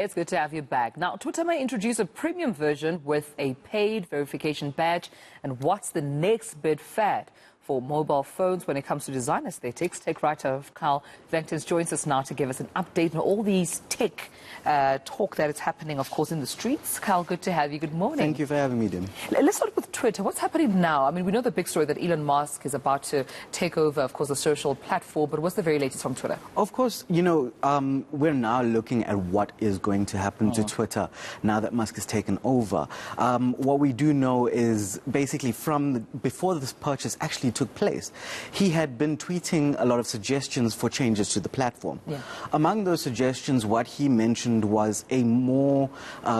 It's good to have you back. Now, Twitter may introduce a premium version with a paid verification badge. And what's the next big fad for mobile phones when it comes to design aesthetics? Tech writer Carl Vectors joins us now to give us an update on all these tech talk that is happening, of course, in the streets. Carl, good to have you. Good morning. Thank you for having me, Dim. Let's start with Twitter. What's happening now? I mean, we know the big story that Elon Musk is about to take over, of course, the social platform. But what's the very latest from Twitter? Of course, we're now looking at what is going to happen to Twitter now that Musk has taken over. What we do know is basically before this purchase actually took place, he had been tweeting a lot of suggestions for changes to the platform. Yeah. Among those suggestions, what he mentioned was a more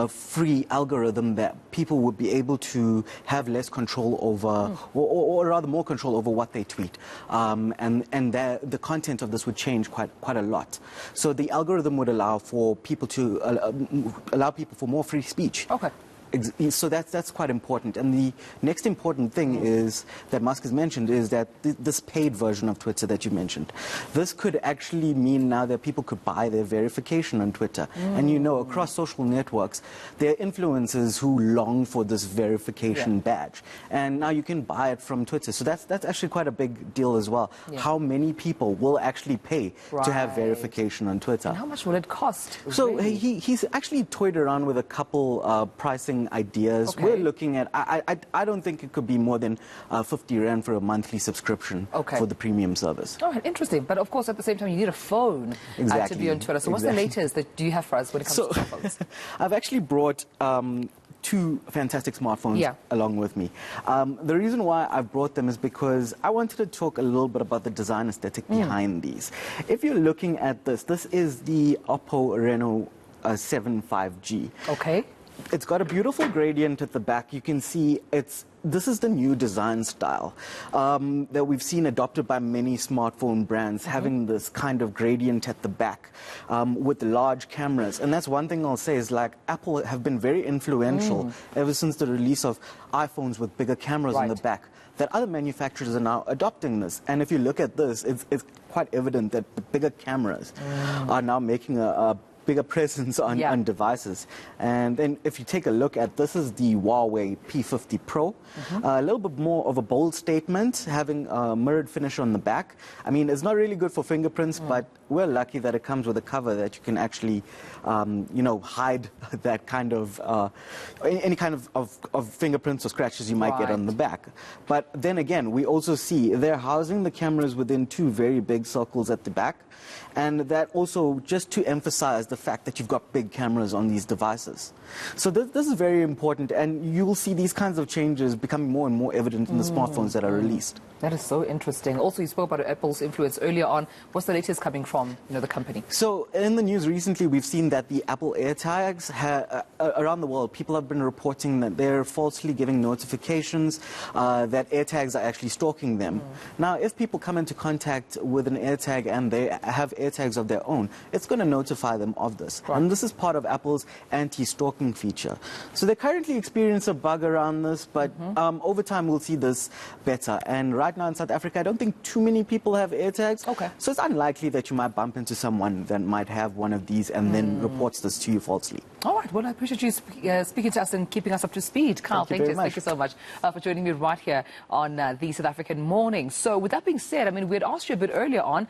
free algorithm that people would be able to have less control over, or rather more control over what they tweet. And the content of this would change quite a lot. So the algorithm would allow for people to allow people for more free speech. Okay. So that's quite important. And the next important thing is that Musk has mentioned is that this paid version of Twitter that you mentioned, this could actually mean now that people could buy their verification on Twitter. And across social networks, there are influencers who long for this verification badge. And now you can buy it from Twitter. So that's actually quite a big deal as well. Yeah. How many people will actually pay to have verification on Twitter? And how much will it cost? So he's actually toyed around with a couple pricing ideas. Okay. We're looking at, I don't think it could be more than 50 Rand for a monthly subscription for the premium service. Oh, interesting. But of course, at the same time, you need a phone to be on Twitter. So what's the latest that do you have for us when it comes to phones? I've actually brought two fantastic smartphones along with me. The reason why I've brought them is because I wanted to talk a little bit about the design aesthetic behind these. If you're looking at this is the Oppo Renault 7 5G. Okay. It's got a beautiful gradient at the back. You can see this is the new design style that we've seen adopted by many smartphone brands, having this kind of gradient at the back with large cameras. And that's one thing I'll say is, like, Apple have been very influential ever since the release of iPhones with bigger cameras on the back, that other manufacturers are now adopting this. And if you look at this, it's quite evident that the bigger cameras are now making a bigger presence on devices. And then if you take a look at this, is the Huawei P50 Pro. A little bit more of a bold statement, having a mirrored finish on the back. I mean, it's not really good for fingerprints, but we're lucky that it comes with a cover that you can actually, hide that kind of, any kind of fingerprints or scratches you might get on the back. But then again, we also see they're housing the cameras within two very big circles at the back. And that also just to emphasize the fact that you've got big cameras on these devices. So this is very important, and you will see these kinds of changes becoming more and more evident in the smartphones that are released. That is so interesting. Also, you spoke about Apple's influence earlier on. What's the latest coming from the company? So in the news recently, we've seen that the Apple AirTags, around the world, people have been reporting that they're falsely giving notifications that AirTags are actually stalking them. Now, if people come into contact with an AirTag and they have AirTags of their own, it's going to notify them of this. Right. And this is part of Apple's anti-stalking feature. So they currently experience a bug around this, but over time we'll see this better. And right now in South Africa, I don't think too many people have AirTags. Okay. So it's unlikely that you might bump into someone that might have one of these and then reports this to you falsely. All right. Well, I appreciate you speaking to us and keeping us up to speed. Carl, thank you so much for joining me right here on the South African Morning. So with that being said, I mean, we had asked you a bit earlier on